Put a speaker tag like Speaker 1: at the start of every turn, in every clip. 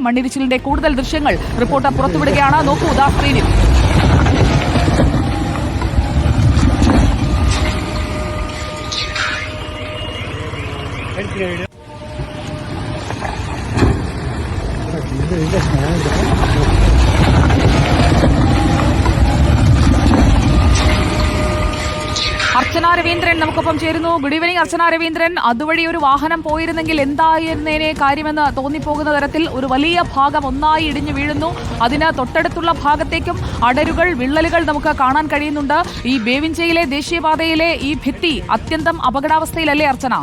Speaker 1: മണ്ണിടിച്ചിലിന്റെ കൂടുതൽ ദൃശ്യങ്ങൾ റിപ്പോർട്ടർ പുറത്തുവിടുകയാണ്. നോക്കൂ, ദാ സ്ക്രീനിൽ. അർച്ചന രവീന്ദ്രൻ നമുക്കൊപ്പം ചേരുന്നു. ഗുഡ് ഈവനിംഗ് അർച്ചന രവീന്ദ്രൻ. അതുവഴി ഒരു വാഹനം പോയിരുന്നെങ്കിൽ എന്തായിരുന്നേനെ കാര്യമെന്ന് തോന്നിപ്പോകുന്ന തരത്തിൽ ഒരു വലിയ ഭാഗം ഒന്നായി ഇടിഞ്ഞു വീഴുന്നു. അതിന് തൊട്ടടുത്തുള്ള ഭാഗത്തേക്കും അടരുകൾ, വിള്ളലുകൾ നമുക്ക് കാണാൻ കഴിയുന്നുണ്ട്. ഈ ബേവിഞ്ചയിലെ ദേശീയപാതയിലെ ഈ ഭിത്തി അത്യന്തം അപകടാവസ്ഥയിലല്ലേ അർച്ചന?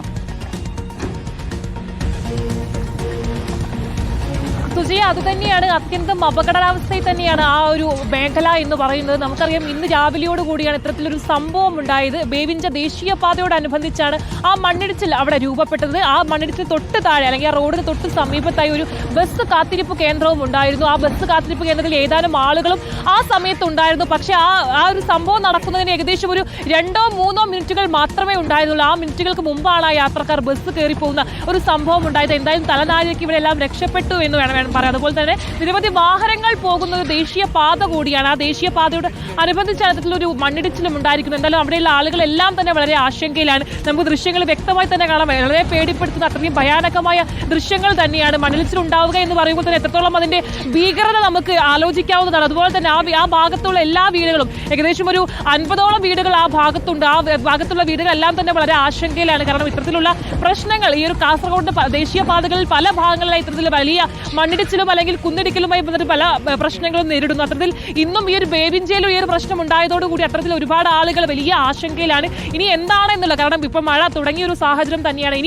Speaker 2: സുജയ, അതുതന്നെയാണ്, അത്യന്തം അപകടാവസ്ഥയിൽ തന്നെയാണ് ആ ഒരു മേഖല എന്ന് പറയുന്നത്. നമുക്കറിയാം, ഇന്ന് രാവിലെയോട് കൂടിയാണ് ഇത്തരത്തിലൊരു സംഭവം ഉണ്ടായത്. ബേവിഞ്ച ദേശീയപാതയോടനുബന്ധിച്ചാണ് ആ മണ്ണിടിച്ചിൽ അവിടെ രൂപപ്പെട്ടത്. ആ മണ്ണിടിച്ചിൽ തൊട്ട് താഴെ, അല്ലെങ്കിൽ ആ റോഡിന് തൊട്ട് സമീപത്തായി ഒരു ബസ് കാത്തിരിപ്പ് കേന്ദ്രവും ഉണ്ടായിരുന്നു. ആ ബസ് കാത്തിരിപ്പ് കേന്ദ്രത്തിൽ ഏതാനും ആളുകളും ആ സമയത്ത് ഉണ്ടായിരുന്നു. പക്ഷേ ആ ഒരു സംഭവം നടക്കുന്നതിന് ഏകദേശം ഒരു 2-3 മിനിറ്റുകൾ മാത്രമേ ഉണ്ടായിരുന്നുള്ളൂ. ആ മിനിറ്റുകൾക്ക് മുമ്പാണ് ആ യാത്രക്കാർ ബസ് കയറി പോകുന്ന ഒരു സംഭവം ഉണ്ടായത്. എന്തായാലും തലനാരിഴയ്ക്ക് ഇവരെല്ലാം രക്ഷപ്പെട്ടു എന്ന് വേണം പറയാം. അതുപോലെ തന്നെ നിരവധി വാഹനങ്ങൾ പോകുന്ന ഒരു ദേശീയപാത കൂടിയാണ്. ആ ദേശീയപാതയോട് അനുബന്ധിച്ചാണ് ഒരു മണ്ണിടിച്ചിലും ഉണ്ടായിരിക്കുന്നത്. എന്തായാലും അവിടെയുള്ള ആളുകളെല്ലാം തന്നെ വളരെ ആശങ്കയിലാണ്. നമുക്ക് ദൃശ്യങ്ങൾ വ്യക്തമായി തന്നെ കാണാം. വളരെ പേടിപ്പെടുത്തുന്ന അത്രയും ഭയാനകമായ ദൃശ്യങ്ങൾ തന്നെയാണ്. മണ്ണിടിച്ചിൽ ഉണ്ടാവുക എന്ന് പറയുമ്പോൾ തന്നെ എത്രത്തോളം അതിന്റെ ഭീകരത നമുക്ക് ആലോചിക്കാവുന്നതാണ്. അതുപോലെ തന്നെ ആ ഭാഗത്തുള്ള എല്ലാ വീടുകളും, ഏകദേശം ഒരു 50ഓളം വീടുകൾ ആ ഭാഗത്തുണ്ട്. ആ ഭാഗത്തുള്ള വീടുകളെല്ലാം തന്നെ വളരെ ആശങ്കയിലാണ്. കാരണം ഇത്തരത്തിലുള്ള പ്രശ്നങ്ങൾ ഈ ഒരു കാസർഗോഡ് ദേശീയപാതകളിൽ പല ഭാഗങ്ങളിലായി ഇത്തരത്തിൽ വലിയ മണ്ണിടിച്ചിലും അല്ലെങ്കിൽ കുന്നിടിക്കലുമായി ബന്ധപ്പെട്ട് പല പ്രശ്നങ്ങളും നേരിടുന്നു. അത്തരത്തിൽ ഇന്നും ഈ ഒരു ബേവിഞ്ചയിലും ഈ ഒരു പ്രശ്നം ഉണ്ടായതോടുകൂടി അത്തരത്തിൽ ഒരുപാട് ആളുകൾ വലിയ ആശങ്കയിലാണ്. ഇനി എന്താണെന്നുള്ള, കാരണം ഇപ്പം മഴ തുടങ്ങിയ ഒരു സാഹചര്യം തന്നെയാണ്.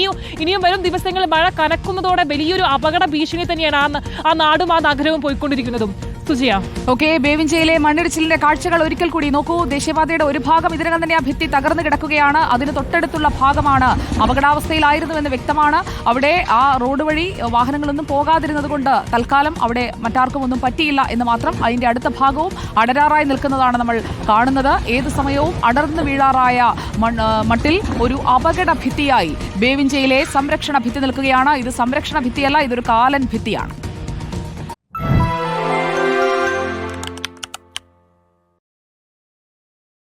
Speaker 2: ഇനിയും വരും ദിവസങ്ങളിൽ മഴ കനക്കുന്നതോടെ വലിയൊരു അപകട ഭീഷണി തന്നെയാണ് ആ നാടും ആ നഗരവും പോയിക്കൊണ്ടിരിക്കുന്നതും. സുജിയ,
Speaker 1: ഓക്കെ, ബേവിഞ്ചയിലെ മണ്ണിടിച്ചിലിന്റെ കാഴ്ചകൾ ഒരിക്കൽ കൂടി നോക്കൂ. ദേശീയപാതയുടെ ഒരു ഭാഗം ഇതിനകം തന്നെ ആ ഭിത്തി തകർന്നു കിടക്കുകയാണ്. അതിന് തൊട്ടടുത്തുള്ള ഭാഗമാണ് അപകടാവസ്ഥയിലായിരുന്നുവെന്ന് വ്യക്തമാണ്. അവിടെ ആ റോഡ് വഴി വാഹനങ്ങളൊന്നും പോകാതിരുന്നത് കൊണ്ട് തൽക്കാലം അവിടെ മറ്റാർക്കും ഒന്നും പറ്റിയില്ല എന്ന് മാത്രം. അതിന്റെ അടുത്ത ഭാഗവും അടരാറായി നിൽക്കുന്നതാണ് നമ്മൾ കാണുന്നത്. ഏത് സമയവും അടർന്നു വീഴാറായ മട്ടിൽ ഒരു അപകട ഭിത്തിയായി ബേവിഞ്ചയിലെ സംരക്ഷണ ഭിത്തി നിൽക്കുകയാണ്. ഇത് സംരക്ഷണ ഭിത്തിയല്ല, ഇതൊരു കാലൻ ഭിത്തിയാണ്.